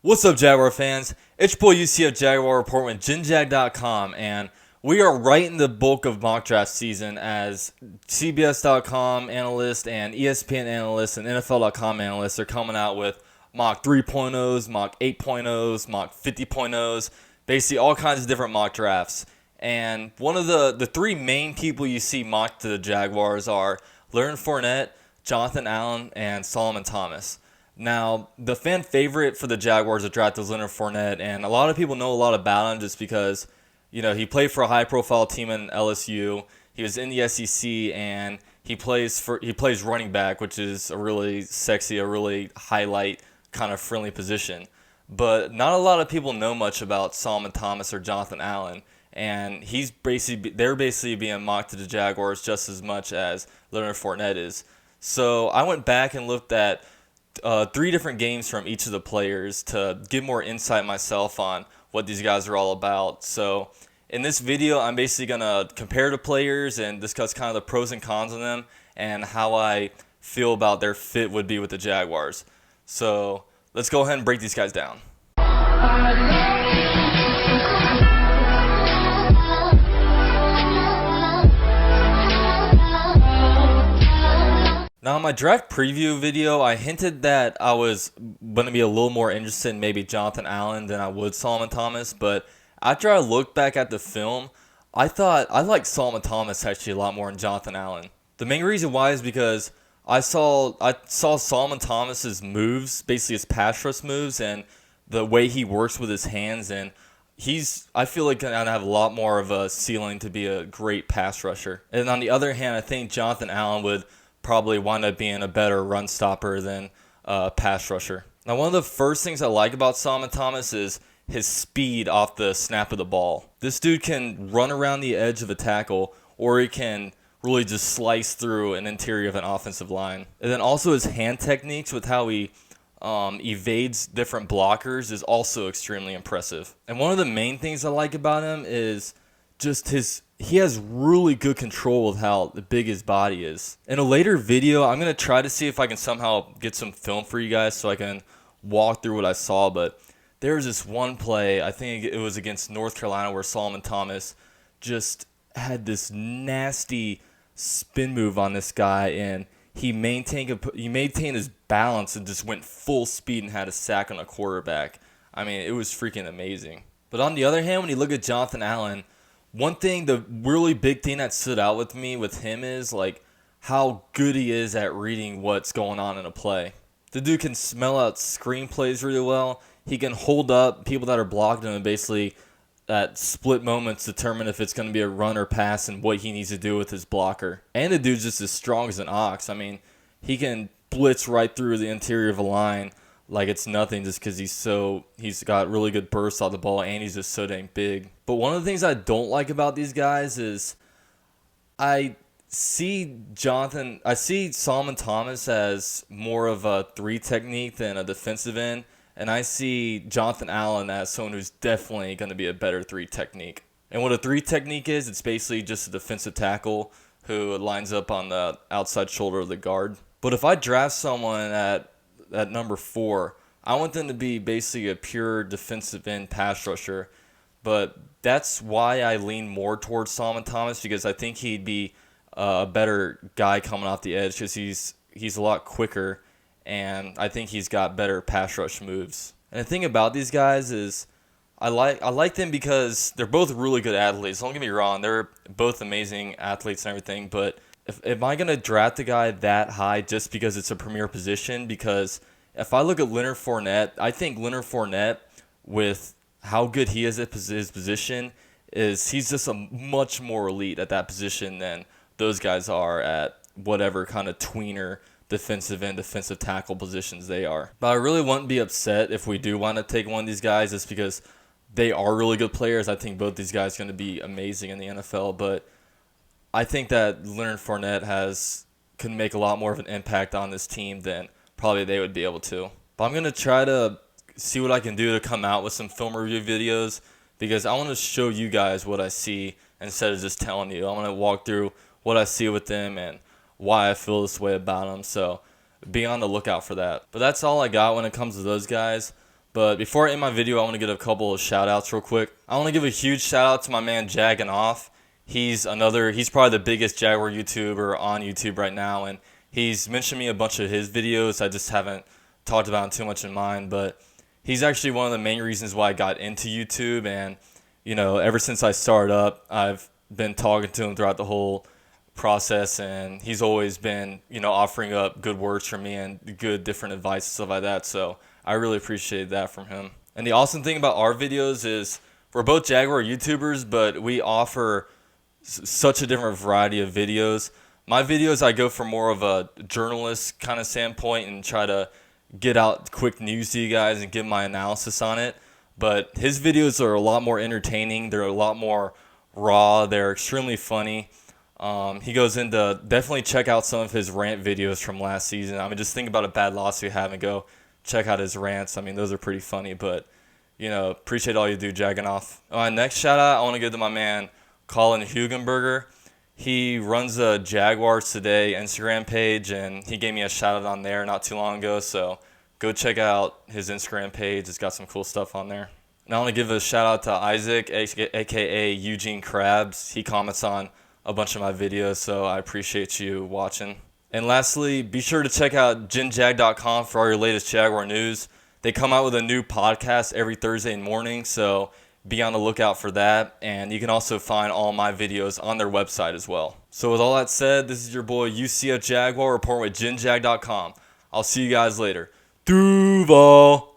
What's up, Jaguar fans? It's your boy UCF Jaguar report with GenJag.com, and we are right in the bulk of mock draft season as CBS.com analysts and ESPN analysts and NFL.com analysts are coming out with mock 3.0s, mock 8.0s, mock 50.0s, basically all kinds of different mock drafts. And one of the three main people you see mocked to the Jaguars are Leonard Fournette, Jonathan Allen, and Solomon Thomas. Now, the fan favorite for the Jaguars to draft was Leonard Fournette, and a lot of people know a lot about him just because, he played for a high-profile team in LSU. He was in the SEC, and he plays running back, which is a really sexy, a really highlight kind of friendly position. But not a lot of people know much about Solomon Thomas or Jonathan Allen, and they're basically being mocked to the Jaguars just as much as Leonard Fournette is. So I went back and looked at three different games from each of the players to get more insight myself on what these guys are all about. So in this video, I'm basically going to compare the players and discuss kind of the pros and cons of them and how I feel about their fit would be with the Jaguars. So let's go ahead and break these guys down. Now, in my draft preview video, I hinted that I was going to be a little more interested in maybe Jonathan Allen than I would Solomon Thomas, but after I looked back at the film, I thought I liked Solomon Thomas actually a lot more than Jonathan Allen. The main reason why is because I saw Solomon Thomas's moves, basically his pass rush moves, and the way he works with his hands, and I feel like going to have a lot more of a ceiling to be a great pass rusher. And on the other hand, I think Jonathan Allen would probably wind up being a better run stopper than pass rusher. Now, one of the first things I like about Solomon Thomas is his speed off the snap of the ball. This dude can run around the edge of a tackle, or he can really just slice through an interior of an offensive line. And then also his hand techniques with how he evades different blockers is also extremely impressive. And one of the main things I like about him is just he has really good control of how big his body is. In a later video, I'm going to try to see if I can somehow get some film for you guys so I can walk through what I saw. But there was this one play, I think it was against North Carolina, where Solomon Thomas just had this nasty spin move on this guy, and he maintained his balance and just went full speed and had a sack on a quarterback. I mean, it was freaking amazing. But on the other hand, when you look at Jonathan Allen, the really big thing that stood out with me with him is like how good he is at reading what's going on in a play. The dude can smell out screenplays really well. He can hold up people that are blocking him and basically at split moments determine if it's going to be a run or pass and what he needs to do with his blocker. And the dude's just as strong as an ox. I mean, he can blitz right through the interior of a line like it's nothing just because he's got really good bursts off the ball and he's just so dang big. But one of the things I don't like about these guys is I see Solomon Thomas as more of a 3 technique than a defensive end, and I see Jonathan Allen as someone who's definitely going to be a better 3 technique. And what a 3 technique is, it's basically just a defensive tackle who lines up on the outside shoulder of the guard. But if I draft someone at number 4, I want them to be basically a pure defensive end pass rusher. But that's why I lean more towards Solomon Thomas, because I think he'd be a better guy coming off the edge because he's a lot quicker, and I think he's got better pass rush moves. And the thing about these guys is I like them because they're both really good athletes. Don't get me wrong, they're both amazing athletes and everything, but am I going to draft a guy that high just because it's a premier position? Because if I look at Leonard Fournette, I think Leonard Fournette, with how good he is at his position, he's just a much more elite at that position than those guys are at whatever kind of tweener defensive and defensive tackle positions they are. But I really wouldn't be upset if we do want to take one of these guys just because they are really good players. I think both these guys are going to be amazing in the NFL, but I think that Leonard Fournette can make a lot more of an impact on this team than probably they would be able to. But I'm going to try to see what I can do to come out with some film review videos because I want to show you guys what I see instead of just telling you. I'm going to walk through what I see with them and why I feel this way about them. So be on the lookout for that. But that's all I got when it comes to those guys. But before I end my video, I want to give a couple of shout outs real quick. I want to give a huge shout out to my man Jagging Off. He's probably the biggest Jaguar YouTuber on YouTube right now, and he's mentioned me a bunch of his videos. I just haven't talked about him too much in mine, but he's actually one of the main reasons why I got into YouTube. And ever since I started up, I've been talking to him throughout the whole process, and he's always been offering up good words for me and good different advice and stuff like that. So I really appreciate that from him. And the awesome thing about our videos is we're both Jaguar YouTubers, but we offer such a different variety of videos. My videos, I go for more of a journalist kind of standpoint and try to get out quick news to you guys and give my analysis on it. But his videos are a lot more entertaining. They're a lot more raw. They're extremely funny. He goes into, definitely check out some of his rant videos from last season. I mean, just think about a bad loss we have and go check out his rants. I mean, those are pretty funny, but appreciate all you do, Jagging Off. All right, next shout out I want to give to my man Colin Hugenberger. He runs a Jaguars Today Instagram page, and he gave me a shout out on there not too long ago. So go check out his Instagram page. It's got some cool stuff on there. And I want to give a shout out to Isaac, aka Eugene Krabs. He comments on a bunch of my videos, so I appreciate you watching. And lastly, be sure to check out ginjag.com for all your latest Jaguar news. They come out with a new podcast every Thursday morning, so be on the lookout for that. And you can also find all my videos on their website as well. So with all that said, this is your boy UCF Jaguar reporting with ginjag.com. I'll see you guys later. Duval.